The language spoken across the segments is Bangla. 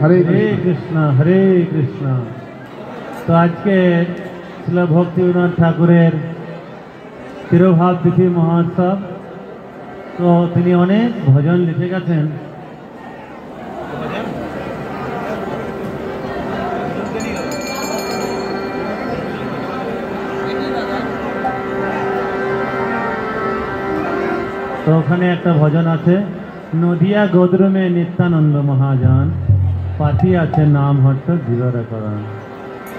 हरे कृष्ण। तो आज के श्रील भक्तिविनोद ठाकुरेर तिरुभाव तिथि महोत्सव। तो तिनि अनेक भजन लिखे गेছেন। तो ओखाने एक भजन आछे, नदिया गोद्रुमे नित्यानंद महाजन पाती आछे नाम हट्ट जीवर करण।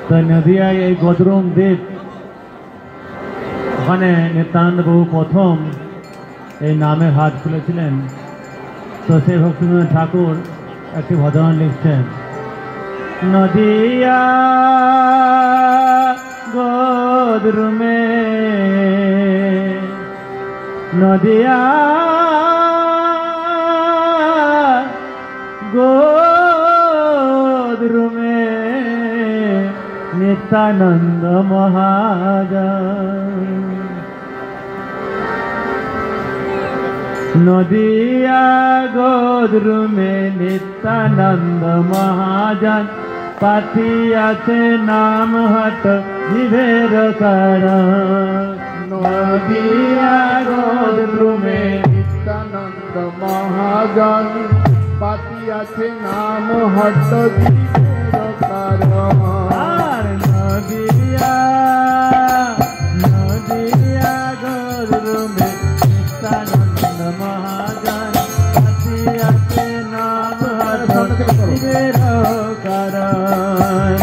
तो नदिया ये गोद्रुम द्वीप ओखाने नित्यानंद बाबू प्रथम এই নামে হাত খুলেছিলেন। তো সেই ভক্তিবিনোদ ঠাকুর একটি ভজন লিখছেন, নদিয়া গোদ্রুমে নদিয়া গোদ্রুমে নিত্যানন্দ মহাজন। नदिया गोद्रुमे नित्यानंद महाजन पाती आछे नाम हट जीवेर कारण। नदिया गोद्रुमे नित्यानंद महाजन पाती आछे नाम हट जीवेर कारण। नदिया नदिया गोद्रुमे नित्यानंद महाजन पाती आछे नाम हट जीवेर कारण।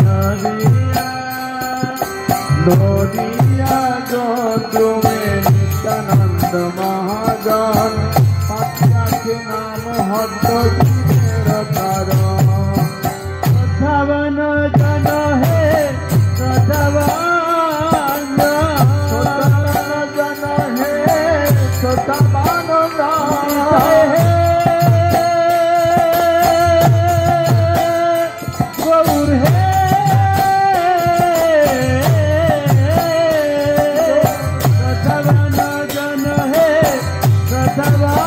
नदिया गोद्रुमे नित्यानंद महाजन पाती आछे नाम हट जीवेर कारण। श्रद्धावान जन हे श्रद्धावान जन हे श्रद्धावान हे गौर हे श्रद्धावान जन हे श्रद्धावान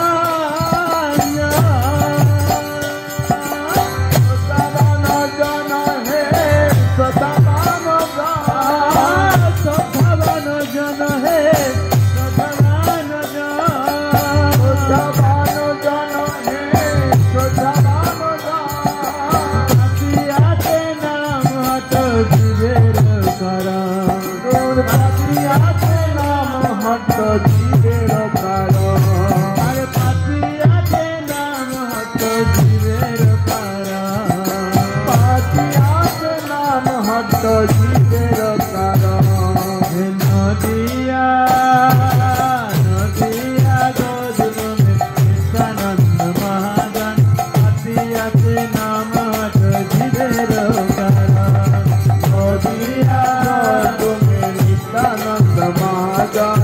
जन हे श्रद्धावान श्रद्धावान जन हे श्रद्धावान जीवेर कारण। अरे पातियाते नाम हट जीवेर कारण। पातियाते नाम हट जीवेर कारण। नदिया नदिया गोद्रुमे नित्यानंद महाजन पातियाते नाम हट जीवेर कारण। नदिया गोद्रुमे नित्यानंद महाजन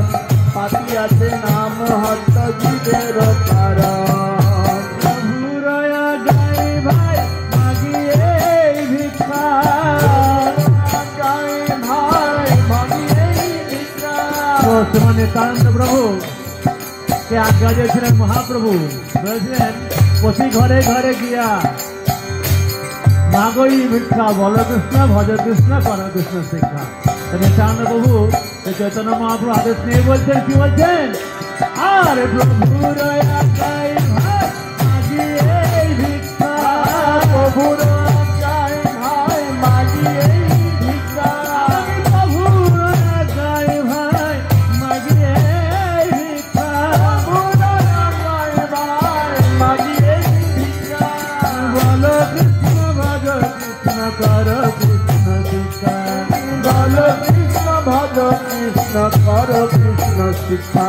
पाती आछे नाम हट जीवेर कारण। प्रभुरया गाई भाई मागिए भिक्षा। गाई भाई मागिए भिक्षा। तो श्रीमान नित्यानंद प्रभु के आज्ञा दिएছিলেন महाप्रभु বলেছিলেন প্রতি ঘরে ঘরে গিয়া মাগই ভিক্ষা বল কৃষ্ণ ভজ কৃষ্ণ কর কৃষ্ণ শিক্ষা। নিত্যানন্দ প্রভু চৈতন্য মহাপ্রভু আদেশ নিয়ে বলছেন, কি বলছেন, আরে প্রভুর গাই ভাই মাগিয়ে ভিক্ষা। প্রভুর গাই ভাই মাগিয়ে ভিক্ষা। প্রভুর গাই ভাই মাগিয়ে ভিক্ষা। প্রভুর গাই ভাই মাগিয়ে ভিক্ষা। বল কৃষ্ণ ভজ কৃষ্ণ কর কৃষ্ণ শিক্ষা। বল কৃষ্ণ ভজ কৃষ্ণ কর কৃষ্ণ শিক্ষা।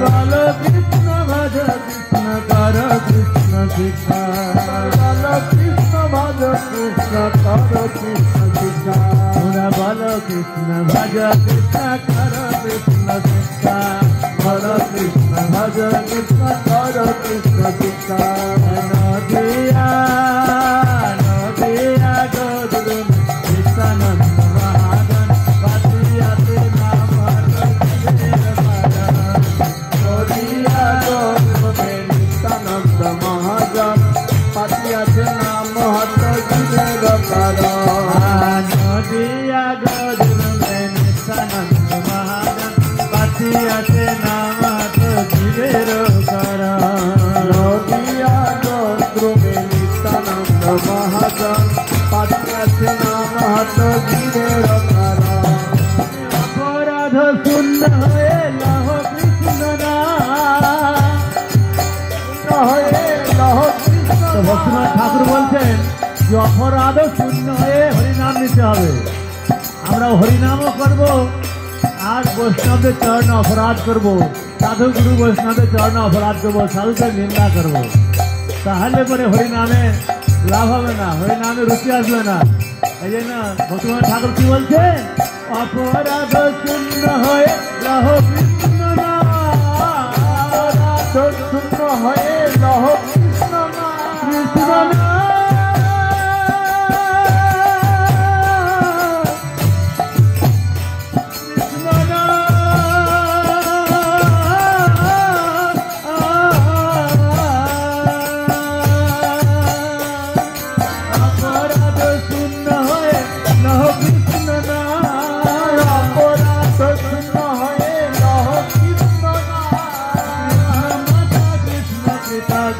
বল কৃষ্ণ ভজ কৃষ্ণ কর কৃষ্ণ শিক্ষা। বল কৃষ্ণ ভজ কৃষ্ণ কর কৃষ্ণ শিক্ষা। তোরা বল কৃষ্ণ ভজ কৃষ্ণ কর কৃষ্ণ শিক্ষা। বল কৃষ্ণ ভজ কৃষ্ণ কর কৃষ্ণ শিক্ষা। নদিয়া নদিয়া গোদ্রুমে নিত্যানন্দ মহাজন পাতিয়াতে নাম হট জীবের कारण। নদিয়া গোদ্রুমে নিত্যানন্দ মহাজন পাতি আছে নাম হত মহাজন পাঠিয়াছে নাম হত জীবের কারণ অপরাধ শূন্য হয়ে লহ কৃষ্ণ ভক্তনাথ ঠাকুর বলছেন যে অপরাধ শূন্য হয়ে হরিনাম নিতে হবে। আমরা হরিনামও করব আর বৈষ্ণবদের চরণে অপরাধ করব, সাধু গুরু বৈষ্ণবের চরণে অপরাধ করব, সাধুদের নিন্দা করব, তাহলে পরে হরিনামে লাভ হবে না, হরিনামে রুচি আসবে না। এই জন্য ভক্তনাথ ঠাকুর কি বলছে, অপরাধ শূন্য হয়ে লহ কৃষ্ণ শূন্য হয়ে লহ কৃষ্ণ কৃষ্ণ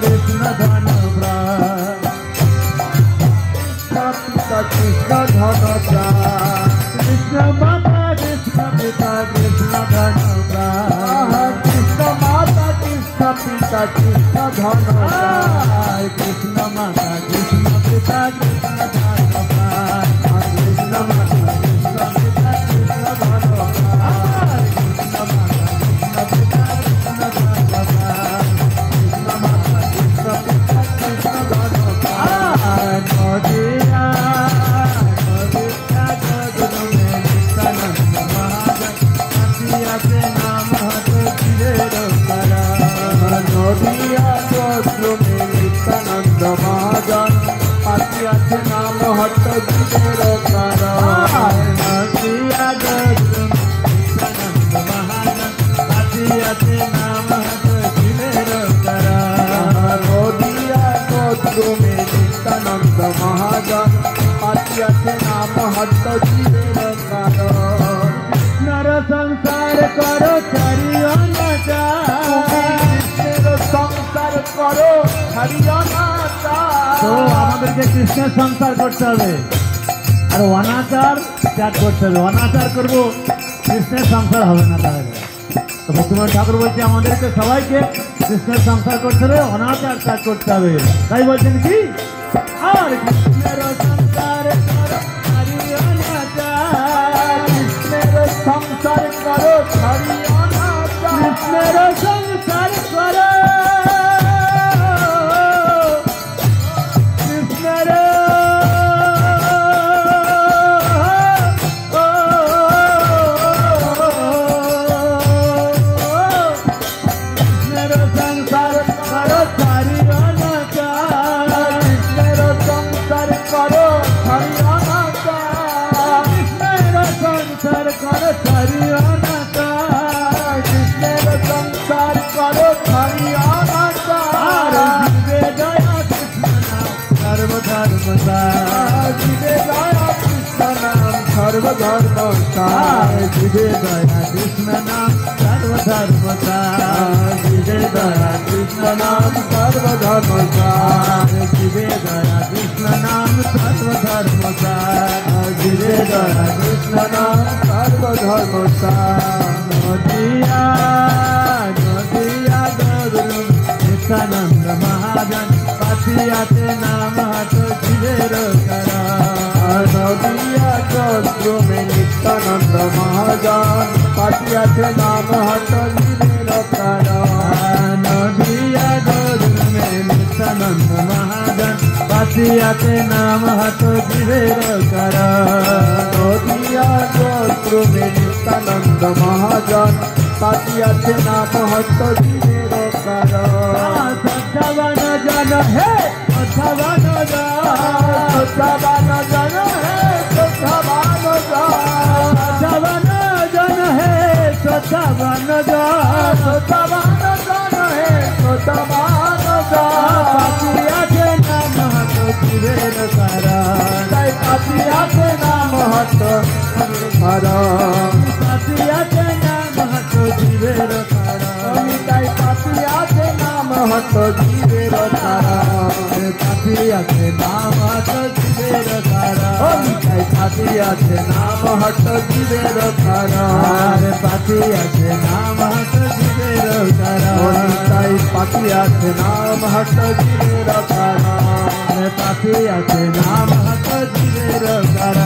কৃষ্ণ ধন কৃষ্ণ মাতা কৃষ্ণ পিতা কৃষ্ণ ধন কৃষ্ণ মাতা কৃষ্ণ পিতা কৃষ্ণ ধন কৃষ্ণ মাতা কৃষ্ণ পিতা কৃষ্ণ ধন কৃষ্ণ মাতা কৃষ্ণ পিতা কৃষ্ণ ধন কৃষ্ণ মাতা কৃষ্ণ পিতা কৃষ্ণ ধন কৃষ্ণ মাতা কৃষ্ণ পিতা কৃষ্ণ ধন নদিয়া নিত্যানন্দ মহাজন পাঠিয়াছে নাম হট্ট জীবের কারণ নদিয়া নিত্যানন্দ মহাজন পাঠিয়াছে নাম হট্ট জীবের কারণ নদিয়া গোত্রমে নিত্যানন্দ মহাজন পাঠিয়াছে নাম হট্ট জীবের কারণ কৃষ্ণর সংসার করো চারিও নাচা সংসার করো হরিয়ানা তো আমাদেরকে কৃষ্ণের সংসার করতে হবে আর অনাচার ত্যাগ করতে হবে। অনাচার করবো, কৃষ্ণের সংসার হবে না। তাহলে তো ভক্তিনাথ ঠাকুর বলছে আমাদেরকে সবাইকে কৃষ্ণের সংসার করতে হবে, অনাচার ত্যাগ করতে হবে। তাই বলছেন কি, আর কৃষ্ণের সংসার করো হরিও নাচা, কৃষ্ণের সংসার করো হরিয়ানা কৃষ্ণের সংসার করো सर्वधर्म जिवे दया कृष्ण नाम सर्वधर्म जिवे दया कृष्ण नाम सर्वधर्म जिवे दया कृष्ण नाम सर्वधर्म जिवे दया कृष्ण नाम सर्वधर्म नदिया नदिया गौरव नित्यानंद महाजन पाठियाते नाम हट जिवेर करा नदिया गोत्रे नित्यानंद महाजन पाठियाते नाम हट जीवेर कारण नदिया गौरव नित्यानंद महाजन पाठियाते नाम हट जीवेर करा नदिया गोत्रे नित्यानंद महाजन पाठियाते नाम हट जीवेर कारण सत्तावन जन है सत्तावन सत्तावन जन है सत्तावन जन है सत्तावन सत्तावन जन है सत्तावन पाठियाते नाम हट जीवेर करा पाठियाते नाम हट पाठियाते नाम हट जीवेर करा पाठियाते नाम हट जीवेर कारण पाठियाते नाम পাতি আছে নাম হট জীবের কারণ পাতি আছে নাম হট জীবের কারণ তাই পাতি আছে নাম হট জীবের কারণ পাতি আছে নাম হট জীবের কারণ